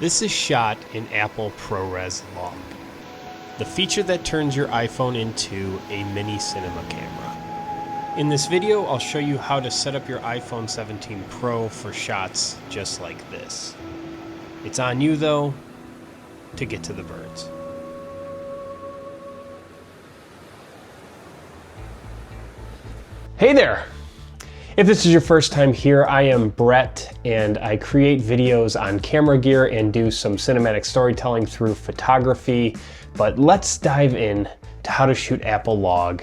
This is shot in Apple ProRes LOG, the feature that turns your iPhone into a mini cinema camera. In this video, I'll show you how to set up your iPhone 17 Pro for shots just like this. It's on you though, to get to the birds. Hey there! If this is your first time here, I am Brett and I create videos on camera gear and do some cinematic storytelling through photography. But let's dive in to how to shoot Apple Log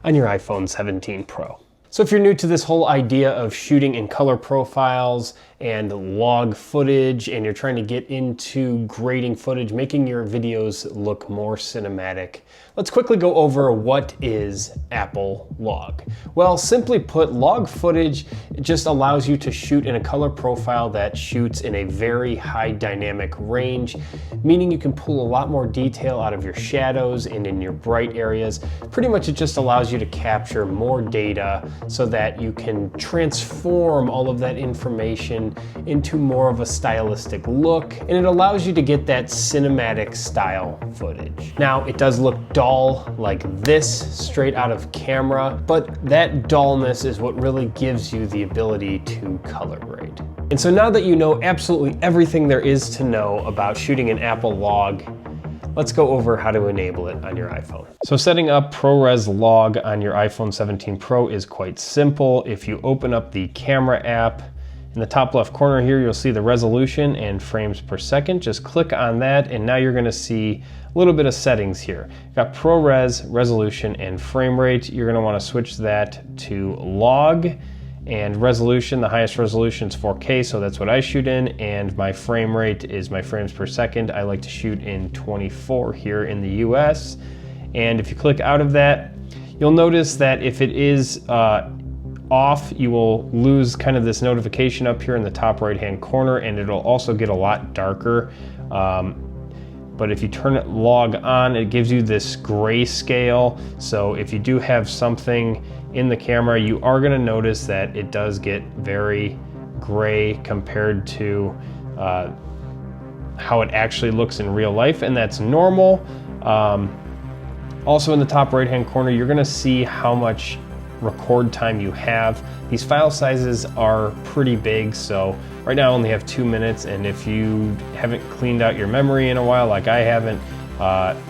on your iPhone 17 Pro. So if you're new to this whole idea of shooting in color profiles and log footage, and you're trying to get into grading footage, making your videos look more cinematic, let's quickly go over what is Apple Log. Well, simply put, log footage just allows you to shoot in a color profile that shoots in a very high dynamic range, meaning you can pull a lot more detail out of your shadows and in your bright areas. Pretty much it just allows you to capture more data so that you can transform all of that information into more of a stylistic look, and it allows you to get that cinematic style footage. Now, it does look dull like this straight out of camera, but that dullness is what really gives you the ability to color grade. And so now that you know absolutely everything there is to know about shooting an Apple Log, let's go over how to enable it on your iPhone. So setting up ProRes LOG on your iPhone 17 Pro is quite simple. If you open up the camera app, in the top left corner here, you'll see the resolution and frames per second. Just click on that, and now you're gonna see a little bit of settings here. You've got ProRes, resolution, and frame rate. You're gonna wanna switch that to log, and resolution, the highest resolution is 4K, so that's what I shoot in, and my frame rate is my frames per second. I like to shoot in 24 here in the US. And if you click out of that, you'll notice that if it is off, you will lose kind of this notification up here in the top right hand corner, and it'll also get a lot darker. But if you turn it log on, it gives you this grayscale. So if you do have something in the camera, you are gonna notice that it does get very gray compared to how it actually looks in real life, and that's normal. Also in the top right hand corner, you're gonna see how much record time you have. These file sizes are pretty big, so right now I only have 2 minutes, and if you haven't cleaned out your memory in a while like I haven't,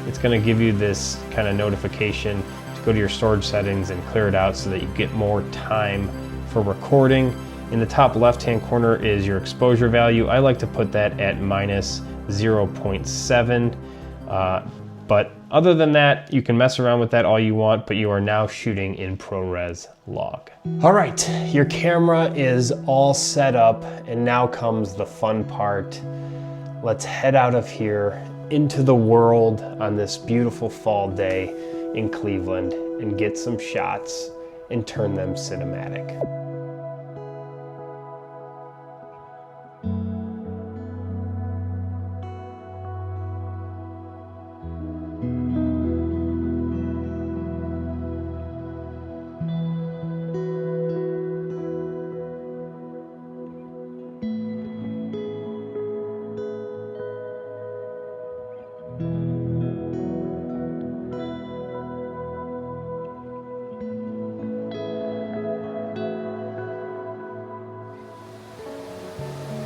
it's gonna give you this kind of notification to go to your storage settings and clear it out so that you get more time for recording. In the top left hand corner is your exposure value. I like to put that at minus 0.7, but other than that, you can mess around with that all you want, but you are now shooting in ProRes LOG. All right, your camera is all set up, and now comes the fun part. Let's head out of here into the world on this beautiful fall day in Cleveland and get some shots and turn them cinematic.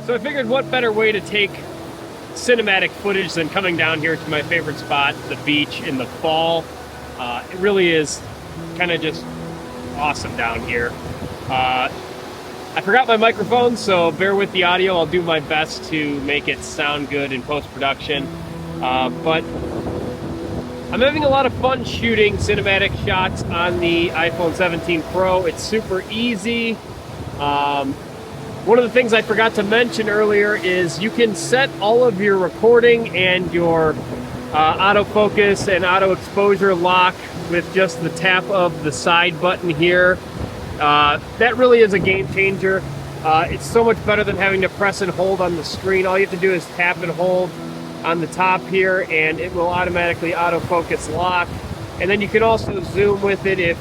So I figured what better way to take cinematic footage than coming down here to my favorite spot, the beach in the fall. It really is kind of just awesome down here. I forgot my microphone, so bear with the audio. I'll do my best to make it sound good in post-production. But I'm having a lot of fun shooting cinematic shots on the iPhone 17 Pro. It's super easy. One of the things I forgot to mention earlier is you can set all of your recording and your autofocus and auto exposure lock with just the tap of the side button here. That really is a game changer. It's so much better than having to press and hold on the screen. All you have to do is tap and hold on the top here, and it will automatically autofocus lock. And then you can also zoom with it if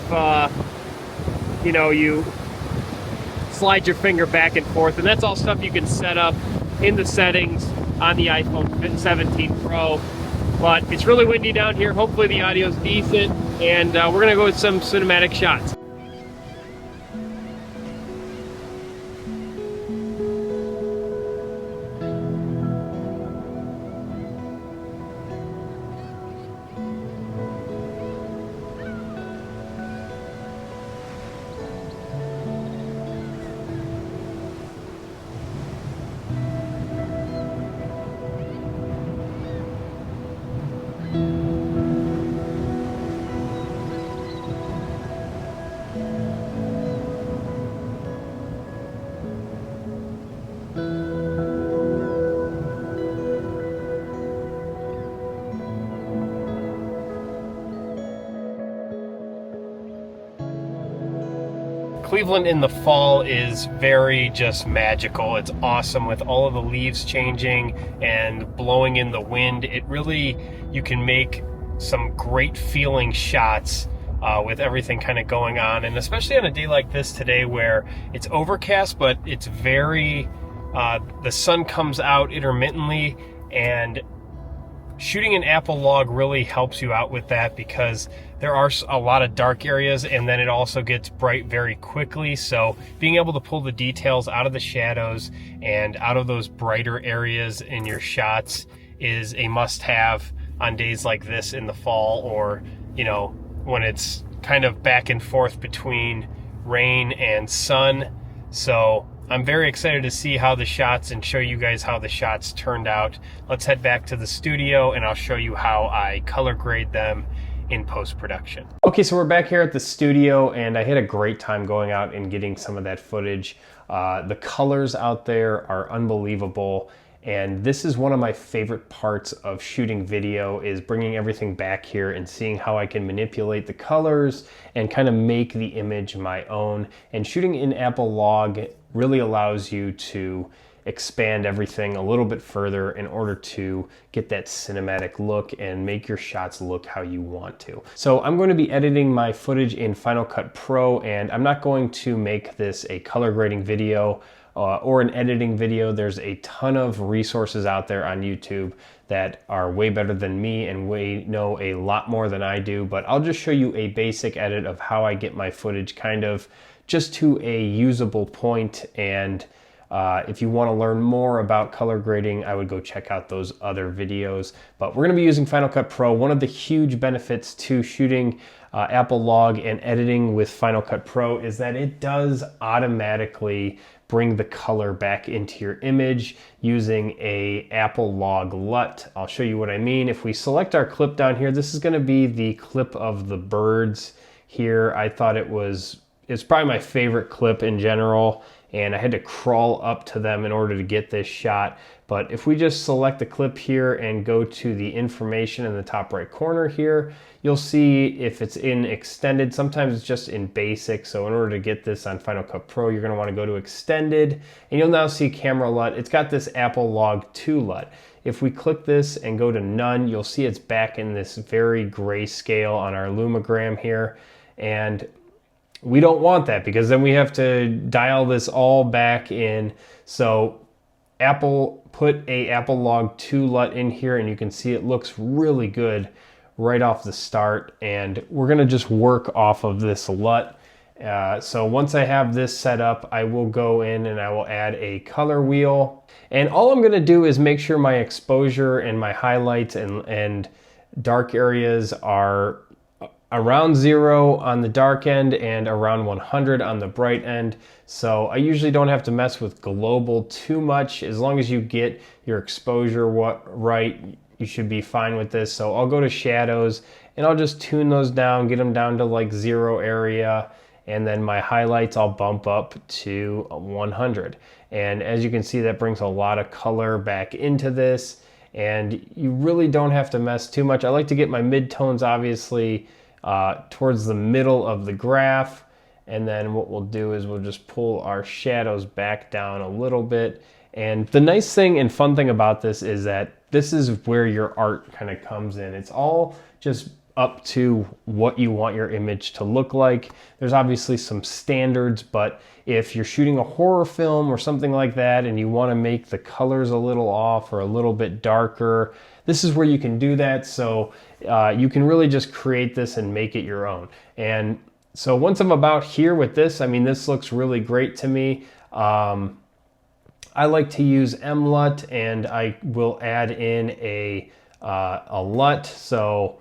you slide your finger back and forth, and that's all stuff you can set up in the settings on the iPhone 17 Pro. But it's really windy down here. Hopefully the audio is decent, and we're gonna go with some cinematic shots. Cleveland in the fall is very just magical. It's awesome with all of the leaves changing and blowing in the wind. It really, you can make some great feeling shots with everything kind of going on, and especially on a day like this today where it's overcast, but it's very, the sun comes out intermittently, and shooting an Apple log really helps you out with that because there are a lot of dark areas, and then it also gets bright very quickly. So being able to pull the details out of the shadows and out of those brighter areas in your shots is a must-have on days like this in the fall, or, you know, when it's kind of back and forth between rain and sun. So I'm very excited to see how the shots and show you guys how the shots turned out. Let's head back to the studio and I'll show you how I color grade them in post-production. Okay, so we're back here at the studio, and I had a great time going out and getting some of that footage. The colors out there are unbelievable, and this is one of my favorite parts of shooting video, is bringing everything back here and seeing how I can manipulate the colors and kind of make the image my own. And shooting in Apple Log really allows you to expand everything a little bit further in order to get that cinematic look and make your shots look how you want to. So I'm going to be editing my footage in Final Cut Pro, and I'm not going to make this a color grading video or an editing video. There's a ton of resources out there on YouTube that are way better than me and know a lot more than I do, but I'll just show you a basic edit of how I get my footage kind of just to a usable point. And if you want to learn more about color grading, I would go check out those other videos. But we're going to be using Final Cut Pro. One of the huge benefits to shooting Apple Log and editing with Final Cut Pro is that it does automatically bring the color back into your image using a Apple Log LUT. I'll show you what I mean. If we select our clip down here, this is going to be the clip of the birds here. I thought it's probably my favorite clip in general, and I had to crawl up to them in order to get this shot. But if we just select the clip here and go to the information in the top right corner here, you'll see if it's in extended. Sometimes it's just in basic. So in order to get this on Final Cut Pro, you're gonna wanna go to extended, and you'll now see camera LUT. It's got this Apple Log 2 LUT. If we click this and go to none, you'll see it's back in this very grayscale on our Lumagram here. And we don't want that, because then we have to dial this all back in. So Apple put a Apple Log 2 LUT in here, and you can see it looks really good right off the start. And we're gonna just work off of this LUT. So once I have this set up, I will go in and I will add a color wheel. And all I'm gonna do is make sure my exposure and my highlights and dark areas are around 0 on the dark end and around 100 on the bright end. So I usually don't have to mess with global too much. As long as you get your exposure right, you should be fine with this. So I'll go to shadows and I'll just tune those down, get them down to like 0 area. And then my highlights I'll bump up to 100. And as you can see, that brings a lot of color back into this. And you really don't have to mess too much. I like to get my midtones obviously towards the middle of the graph, and then what we'll do is we'll just pull our shadows back down a little bit. And the nice thing and fun thing about this is that this is where your art kind of comes in. It's all just up to what you want your image to look like. There's obviously some standards, but if you're shooting a horror film or something like that and you want to make the colors a little off or a little bit darker, this is where you can do that. So you can really just create this and make it your own. And so once I'm about here with this, I mean, this looks really great to me. I like to use MLUT, and I will add in a LUT. So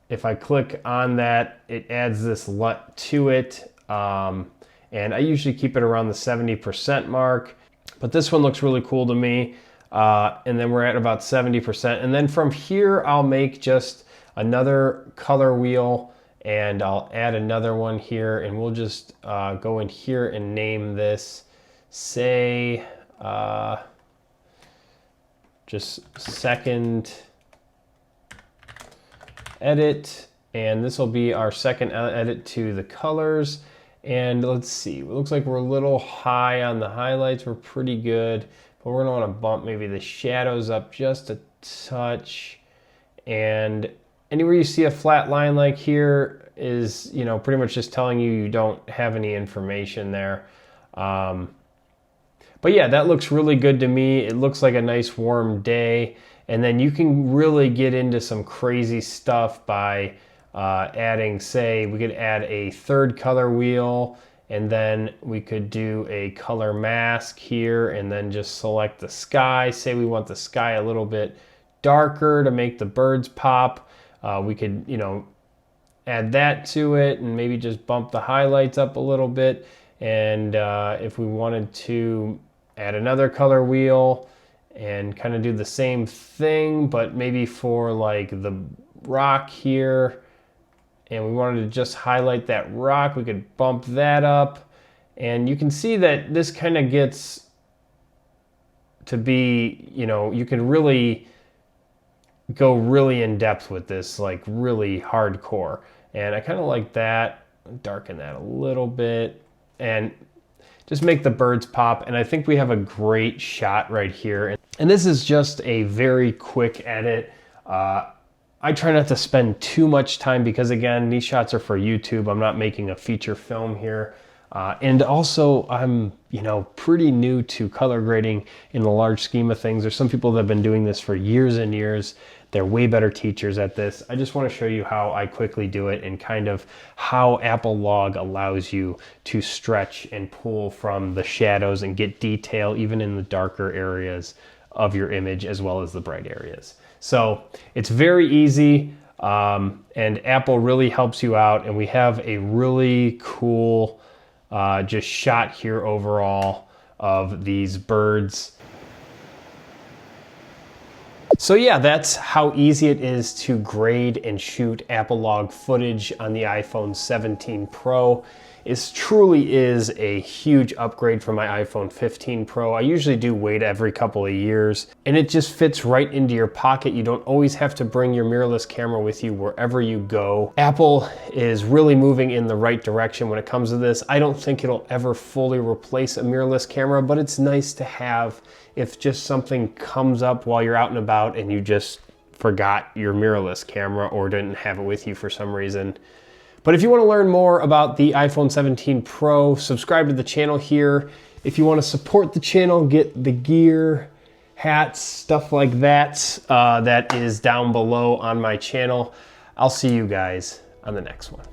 if I click on that, it adds this LUT to it. And I usually keep it around the 70% mark, but this one looks really cool to me. And then we're at about 70%. And then from here, I'll make just another color wheel, and I'll add another one here, and we'll just go in here and name this, say, just second edit, and this will be our second edit to the colors. And let's see, it looks like we're a little high on the highlights. We're pretty good, but we're gonna wanna bump maybe the shadows up just a touch. And anywhere you see a flat line like here is, you know, pretty much just telling you you don't have any information there. But yeah, that looks really good to me. It looks like a nice warm day. And then you can really get into some crazy stuff by adding, say, we could add a third color wheel, and then we could do a color mask here, and then just select the sky. Say we want the sky a little bit darker to make the birds pop. We could, you know, add that to it and maybe just bump the highlights up a little bit. And if we wanted to add another color wheel and kind of do the same thing, but maybe for like the rock here, and we wanted to just highlight that rock, we could bump that up. And you can see that this kind of gets to be, you know, you can really go really in depth with this, like really hardcore. And I kind of like that. Darken that a little bit and just make the birds pop. And I think we have a great shot right here. And this is just a very quick edit. I try not to spend too much time because, again, these shots are for YouTube. I'm not making a feature film here. And also, I'm, you know, pretty new to color grading in the large scheme of things. There's some people that have been doing this for years and years. They're way better teachers at this. I just want to show you how I quickly do it and kind of how Apple Log allows you to stretch and pull from the shadows and get detail even in the darker areas of your image as well as the bright areas. So it's very easy, and Apple really helps you out, and we have a really cool just shot here overall of these birds. So yeah, that's how easy it is to grade and shoot Apple Log footage on the iPhone 17 Pro. It truly is a huge upgrade from my iPhone 15 Pro. I usually do wait every couple of years, and it just fits right into your pocket. You don't always have to bring your mirrorless camera with you wherever you go. Apple is really moving in the right direction when it comes to this. I don't think it'll ever fully replace a mirrorless camera, but it's nice to have if just something comes up while you're out and about and you just forgot your mirrorless camera or didn't have it with you for some reason. But if you want to learn more about the iPhone 17 Pro, subscribe to the channel here. If you want to support the channel, get the gear, hats, stuff like that, that is down below on my channel. I'll see you guys on the next one.